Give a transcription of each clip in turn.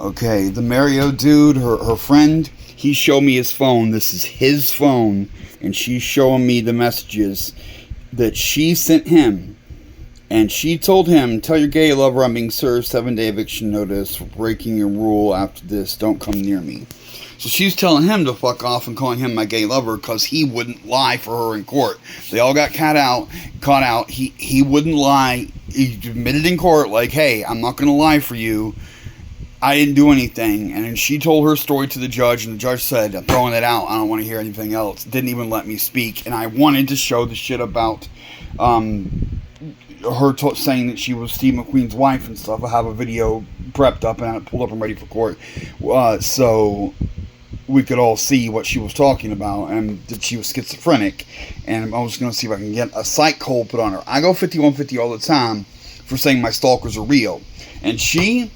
Okay, the Mario dude, her friend, he showed me his phone. This is his phone, and she's showing me the messages that she sent him. And she told him, tell your gay lover I'm being served 7-day eviction notice for breaking your rule. After this, don't come near me. So she's telling him to fuck off and calling him my gay lover because he wouldn't lie for her in court. They all got caught out. He wouldn't lie. He admitted in court, like, hey, I'm not going to lie for you. I didn't do anything. And then she told her story to the judge, and the judge said, I'm throwing it out. I don't want to hear anything else. Didn't even let me speak. And I wanted to show the shit about her saying that she was Steve McQueen's wife and stuff. I have a video prepped up and I pulled up and ready for court. So we could all see what she was talking about and that she was schizophrenic. And I was going to see if I can get a psych hold put on her. I go 5150 all the time for saying my stalkers are real. And she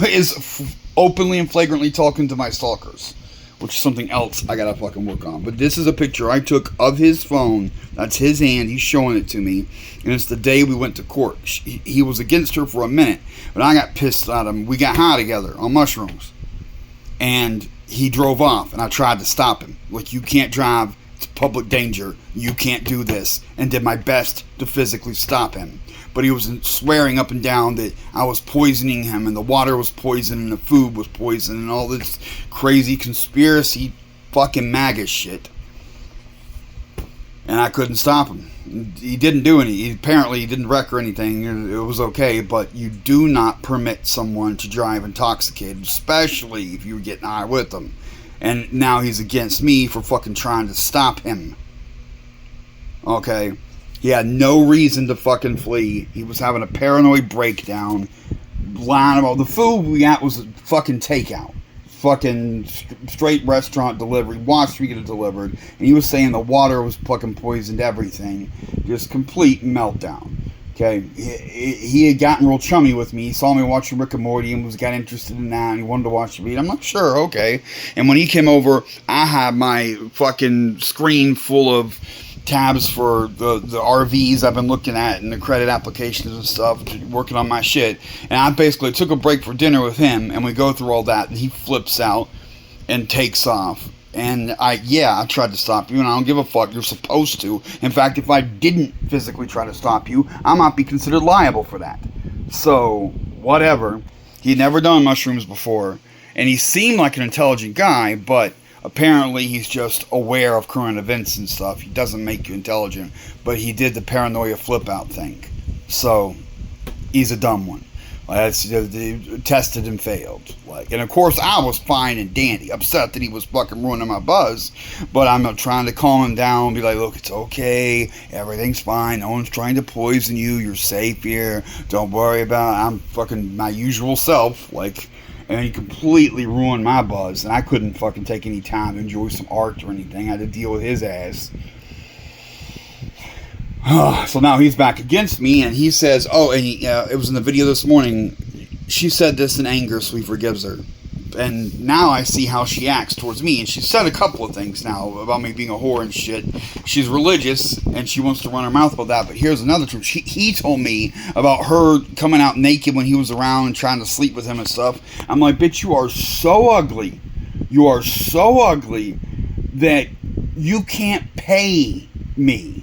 is openly and flagrantly talking to my stalkers, which is something else I gotta fucking work on. But this is a picture I took of his phone. That's his hand. He's showing it to me. And it's the day we went to court. He was against her for a minute, but I got pissed at him. We got high together on mushrooms. And he drove off, and I tried to stop him. Like, you can't drive. It's public danger. You can't do this. And did my best to physically stop him. But he was swearing up and down that I was poisoning him, and the water was poison, and the food was poison, and all this crazy conspiracy fucking MAGA shit. And I couldn't stop him. He didn't do any. Apparently, he didn't wreck or anything. It was okay, but you do not permit someone to drive intoxicated, especially if you were getting high with them. And now he's against me for fucking trying to stop him. Okay? He had no reason to fucking flee. He was having a paranoid breakdown. Lying about the food we got was fucking takeout. Fucking straight restaurant delivery. Watched me get it delivered. And he was saying the water was fucking poisoned everything. Just complete meltdown. Okay? He had gotten real chummy with me. He saw me watching Rick and Morty and got interested in that. And he wanted to watch the beat. I'm like, sure, okay. And when he came over, I had my fucking screen full of tabs for the RVs I've been looking at and the credit applications and stuff, working on my shit. And I basically took a break for dinner with him, and we go through all that, and he flips out and takes off. And I tried to stop you, and I don't give a fuck. You're supposed to. In fact, if I didn't physically try to stop you, I might be considered liable for that. So, whatever. He'd never done mushrooms before, and he seemed like an intelligent guy, but apparently he's just aware of current events and stuff. He doesn't make you intelligent, but he did the paranoia flip out thing. So he's a dumb one. That's tested and failed. And of course I was fine and dandy, upset that he was fucking ruining my buzz. But I'm trying to calm him down and be like, look, it's okay, everything's fine, no one's trying to poison you, you're safe here, don't worry about it. I'm fucking my usual self. And he completely ruined my buzz, and I couldn't fucking take any time to enjoy some art or anything. I had to deal with his ass. So now he's back against me, and he says, it was in the video this morning, she said this in anger, so he forgives her. And now I see how she acts towards me, and she said a couple of things now about me being a whore and shit. She's religious, and she wants to run her mouth about that, but here's another truth. He told me about her coming out naked when he was around and trying to sleep with him and stuff. I'm like, bitch, you are so ugly. You are so ugly that you can't pay me.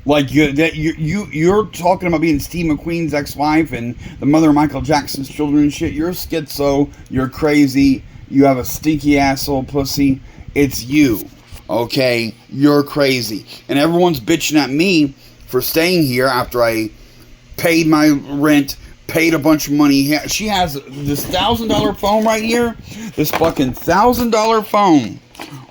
Like, you're talking about being Steve McQueen's ex-wife and the mother of Michael Jackson's children and shit. You're schizo. You're crazy. You have a stinky asshole pussy. It's you. Okay? You're crazy. And everyone's bitching at me for staying here after I paid my rent, paid a bunch of money. She has this $1,000 phone right here. This fucking $1,000 phone.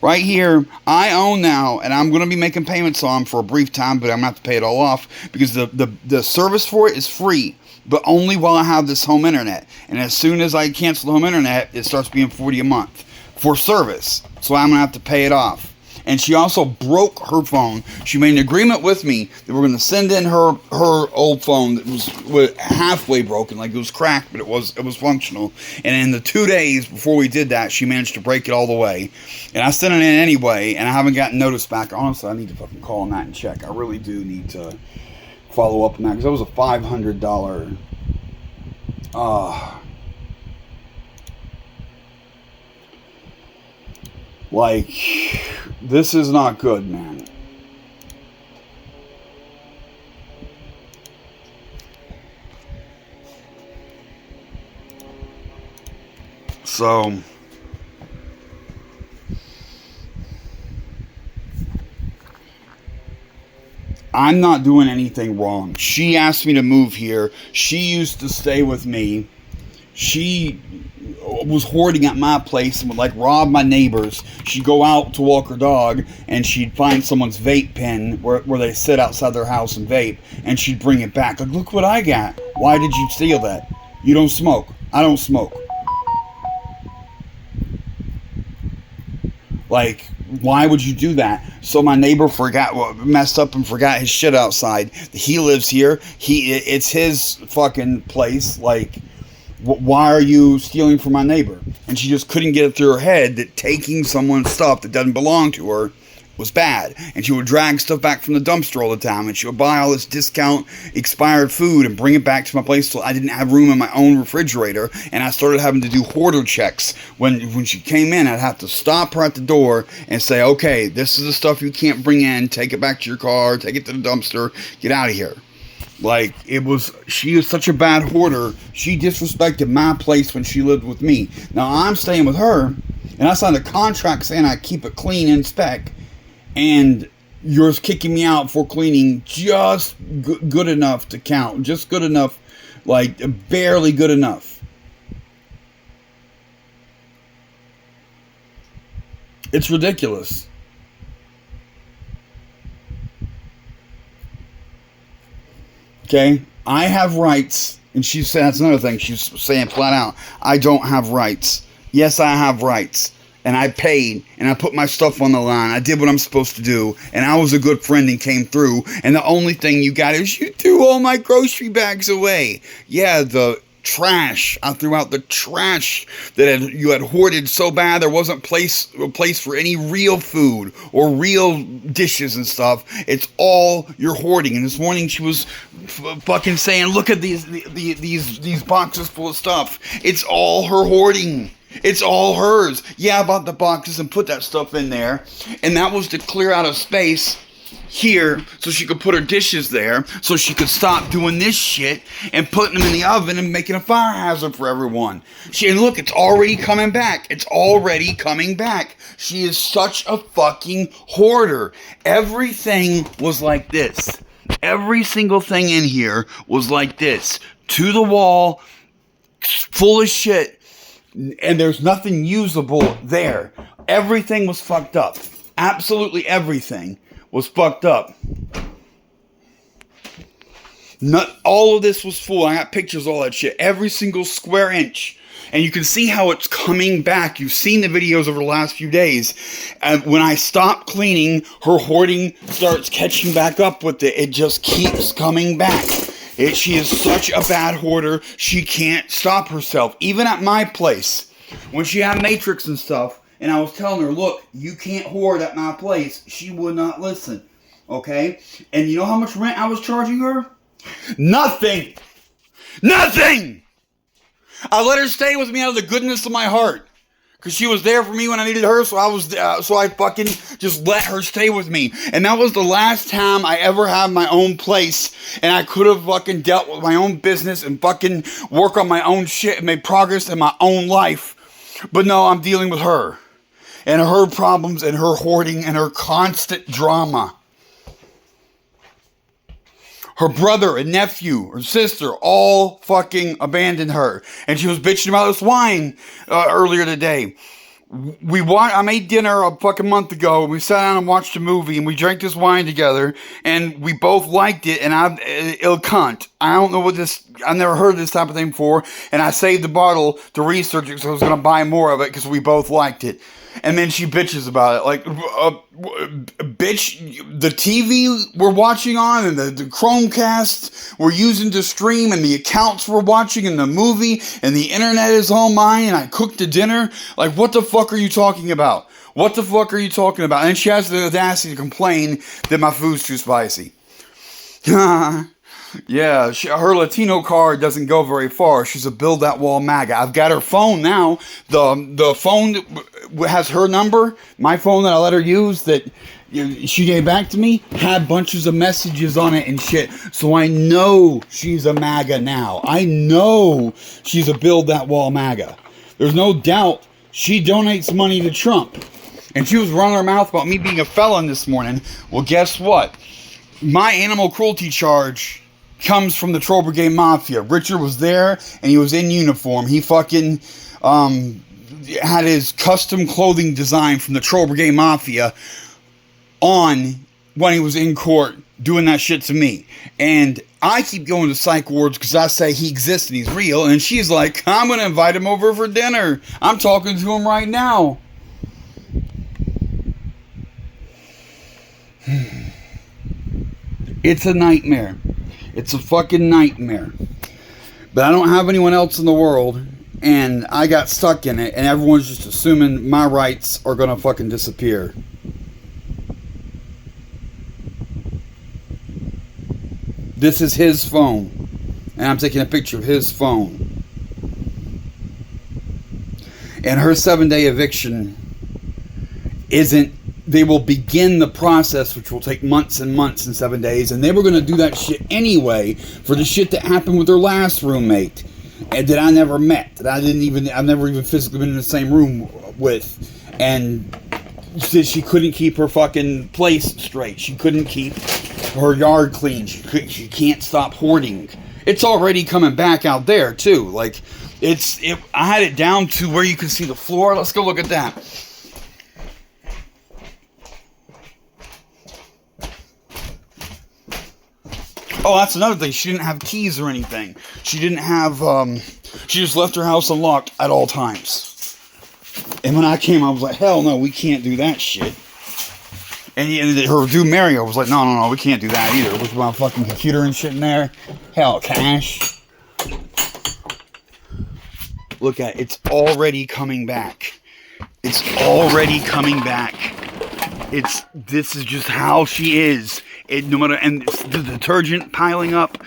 Right here, I own now, and I'm going to be making payments on for a brief time, but I'm going to have to pay it all off because the service for it is free, but only while I have this home internet. And as soon as I cancel the home internet, it starts being $40 a month for service. So I'm going to have to pay it off. And she also broke her phone. She made an agreement with me that we're going to send in her old phone that was halfway broken, like it was cracked, but it was functional. And in the 2 days before we did that, she managed to break it all the way. And I sent it in anyway, and I haven't gotten notice back. Honestly, I need to fucking call on that and check. I really do need to follow up on that, because that was a $500 Like, this is not good, man. So, I'm not doing anything wrong. She asked me to move here. She used to stay with me. She was hoarding at my place and would like rob my neighbors. She'd go out to walk her dog and she'd find someone's vape pen where they sit outside their house and vape, and she'd bring it back. Like, look what I got. Why did you steal that? You don't smoke. I don't smoke. Like, why would you do that? So my neighbor messed up and forgot his shit outside. He lives here. It's his fucking place. Like, why are you stealing from my neighbor? And she just couldn't get it through her head that taking someone's stuff that doesn't belong to her was bad. And she would drag stuff back from the dumpster all the time, and she would buy all this discount expired food and bring it back to my place so I didn't have room in my own refrigerator. And I started having to do hoarder checks. When she came in, I'd have to stop her at the door and say, okay, this is the stuff you can't bring in, take it back to your car, take it to the dumpster, get out of here. Like, she is such a bad hoarder. She disrespected my place when she lived with me. Now, I'm staying with her, and I signed a contract saying I keep it clean in spec, and you're kicking me out for cleaning just good enough to count. Just good enough, like, barely good enough. It's ridiculous. Okay, I have rights, and she said that's another thing. She's saying flat out, I don't have rights. Yes, I have rights, and I paid, and I put my stuff on the line. I did what I'm supposed to do, and I was a good friend and came through. And the only thing you got is you threw all my grocery bags away. Yeah, the trash. I threw out the trash that you had hoarded so bad there wasn't a place for any real food or real dishes and stuff. It's all your hoarding. And this morning she was fucking saying, look at these boxes full of stuff. It's all her hoarding. It's all hers. Yeah, I bought the boxes and put that stuff in there, and that was to clear out a space here so she could put her dishes there, so she could stop doing this shit and putting them in the oven and making a fire hazard for everyone. And look, it's already coming back. It's already coming back. She is such a fucking hoarder. Everything was like this. Every single thing in here was like this. To the wall, full of shit, and there's nothing usable there. Everything was fucked up. Absolutely everything was fucked up. Not all of this was full. I got pictures of all that shit. Every single square inch. And you can see how it's coming back. You've seen the videos over the last few days. And when I stop cleaning, her hoarding starts catching back up with it. It just keeps coming back. She is such a bad hoarder. She can't stop herself. Even at my place, when she had Matrix and stuff, and I was telling her, look, you can't hoard at my place, she would not listen. Okay? And you know how much rent I was charging her? Nothing! Nothing! I let her stay with me out of the goodness of my heart. Because she was there for me when I needed her, so I fucking just let her stay with me. And that was the last time I ever had my own place, and I could have fucking dealt with my own business and fucking work on my own shit and made progress in my own life. But no, I'm dealing with her. And her problems and her hoarding and her constant drama. Her brother and nephew, her sister, all fucking abandoned her. And she was bitching about this wine earlier today. I made dinner a fucking month ago, and we sat down and watched a movie, and we drank this wine together, and we both liked it, and il cunt. I don't know what this, I've never heard this type of thing before, and I saved the bottle to research it, so I was going to buy more of it, because we both liked it. And then she bitches about it. Like, bitch, the TV we're watching on and the Chromecast we're using to stream and the accounts we're watching and the movie and the internet is all mine and I cooked the dinner. Like, what the fuck are you talking about? What the fuck are you talking about? And she has the audacity to complain that my food's too spicy. Yeah, her Latino card doesn't go very far. She's a Build That Wall MAGA. I've got her phone now. The phone has her number. My phone that I let her use that she gave back to me had bunches of messages on it and shit. So I know she's a MAGA now. I know she's a Build That Wall MAGA. There's no doubt she donates money to Trump. And she was running her mouth about me being a felon this morning. Well, guess what? My animal cruelty charge comes from the Troll Brigade Mafia. Richard was there, and he was in uniform. He fucking had his custom clothing design from the Troll Brigade Mafia on when he was in court doing that shit to me. And I keep going to psych wards because I say he exists and he's real. And she's like, I'm going to invite him over for dinner. I'm talking to him right now. It's a nightmare. It's a fucking nightmare. But I don't have anyone else in the world, and I got stuck in it, and everyone's just assuming my rights are gonna fucking disappear. This is his phone, and I'm taking a picture of his phone. And her 7-day eviction isn't. They will begin the process, which will take months and months and 7 days, and they were going to do that shit anyway for the shit that happened with their last roommate, and that I never met, that I've never even physically been in the same room with, and she couldn't keep her fucking place straight. She couldn't keep her yard clean. She can't stop hoarding. It's already coming back out there too. Like I had it down to where you can see the floor. Let's go look at that. Oh, that's another thing. She didn't have keys or anything. She didn't have, she just left her house unlocked at all times. And when I came, I was like, hell no, we can't do that shit. And her dude Mario was like, no, we can't do that either. With my fucking computer and shit in there. Hell, cash. Look at it. It's already coming back. It's already coming back. This is just how she is. No matter, and the detergent piling up,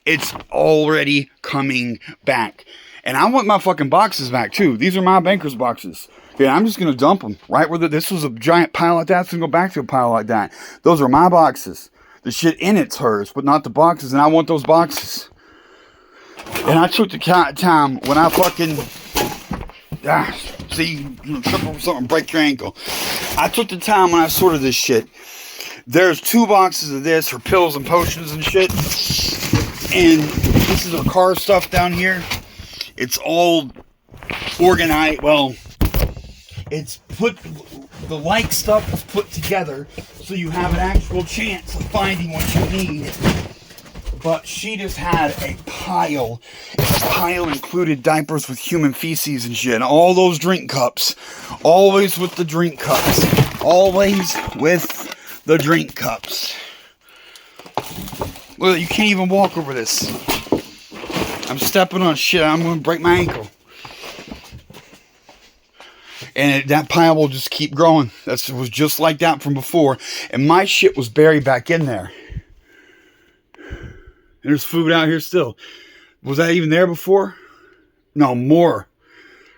it's already coming back. And I want my fucking boxes back too. These are my banker's boxes. Yeah, I'm just gonna dump them right where this was a giant pile like that. It's gonna go back to a pile like that. Those are my boxes. The shit in it's hers, but not the boxes. And I want those boxes. And I took the time when I fucking see you trip over something, break your ankle. I took the time when I sorted this shit. There's 2 boxes of this, her pills and potions and shit. And this is her car stuff down here. It's all organized. Well, it's put, the like stuff is put together so you have an actual chance of finding what you need. But she just had a pile. The pile included diapers with human feces and shit. And all those drink cups. Always with the drink cups. Always with the drink cups. Look, you can't even walk over this. I'm stepping on shit. I'm going to break my ankle. And that pile will just keep growing. It was just like that from before. And my shit was buried back in there. And there's food out here still. Was that even there before? No, more.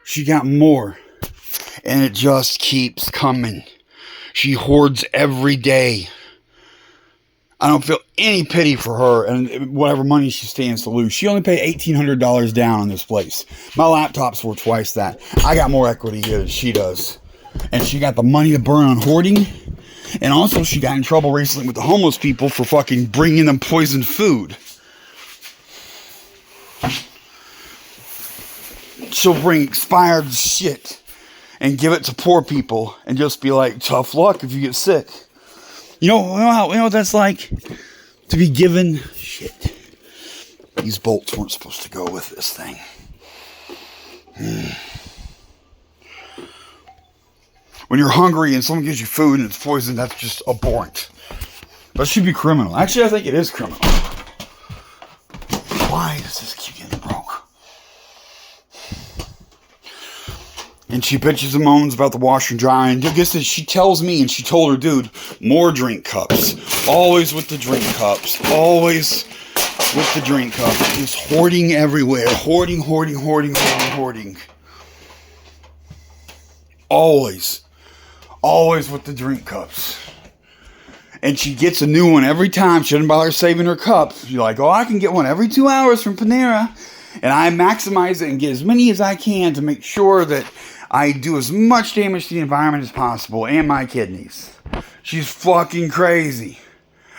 She got more. And it just keeps coming. She hoards every day. I don't feel any pity for her and whatever money she stands to lose. She only paid $1,800 down on this place. My laptop's worth twice that. I got more equity here than she does. And she got the money to burn on hoarding. And also she got in trouble recently with the homeless people for fucking bringing them poisoned food. She'll bring expired shit and give it to poor people and just be like, tough luck if you get sick. You know what that's like? To be given shit. These bolts weren't supposed to go with this thing. When you're hungry and someone gives you food and it's poison, that's just abhorrent. That should be criminal. Actually, I think it is criminal. Why does this keep getting broke? And she bitches and moans about the washer and dryer. And I guess she tells me, and she told her dude, more drink cups. Always with the drink cups. Always with the drink cups. Just hoarding everywhere. Hoarding. Always. Always with the drink cups. And she gets a new one every time. She doesn't bother saving her cups. You're like, oh, I can get one every 2 hours from Panera. And I maximize it and get as many as I can to make sure that I do as much damage to the environment as possible and my kidneys. She's fucking crazy.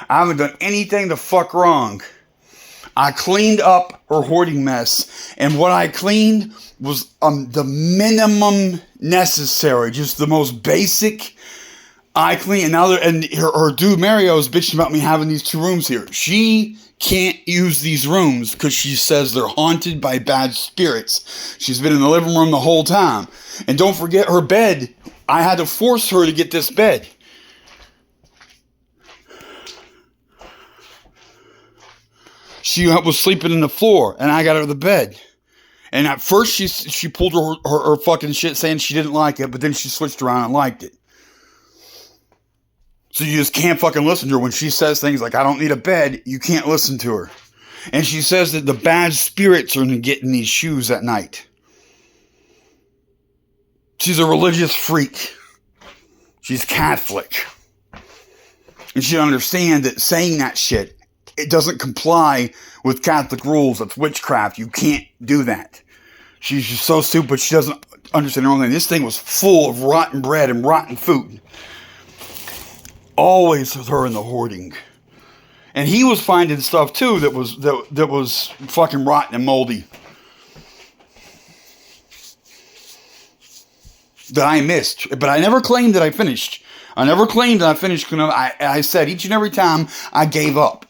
I haven't done anything the fuck wrong. I cleaned up her hoarding mess. And what I cleaned was the minimum necessary. Just the most basic. I clean. And now her dude Mario is bitching about me having these 2 rooms here. She can't use these rooms because she says they're haunted by bad spirits. She's been in the living room the whole time. And don't forget her bed. I had to force her to get this bed. She was sleeping in the floor, and I got her the bed. And at first, she pulled her fucking shit saying she didn't like it, but then she switched around and liked it. So you just can't fucking listen to her. When she says things like, I don't need a bed, you can't listen to her. And she says that the bad spirits are going to get in these shoes at night. She's a religious freak. She's Catholic. And she understands that saying that shit, it doesn't comply with Catholic rules. That's witchcraft. You can't do that. She's just so stupid. She doesn't understand her own thing. This thing was full of rotten bread and rotten food. Always with her in the hoarding. And he was finding stuff too that was fucking rotten and moldy. That I missed. But I never claimed that I finished. I never claimed that I finished. I said each and every time I gave up.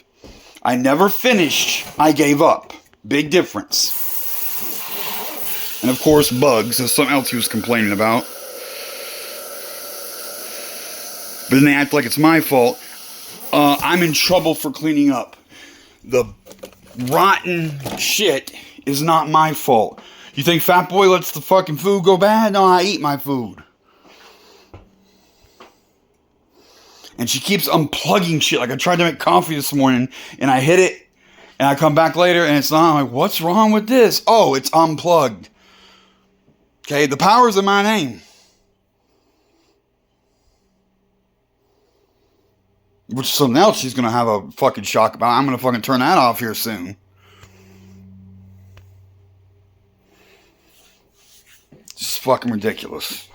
I never finished, I gave up. Big difference. And of course, bugs. That's something else he was complaining about. But then they act like it's my fault. I'm in trouble for cleaning up. The rotten shit is not my fault. You think Fat Boy lets the fucking food go bad? No, I eat my food. And she keeps unplugging shit. Like I tried to make coffee this morning and I hit it and I come back later and it's not. I'm like, what's wrong with this? Oh, it's unplugged. Okay, the power's in my name. Which is something else she's going to have a fucking shock about. I'm going to fucking turn that off here soon. Just fucking ridiculous.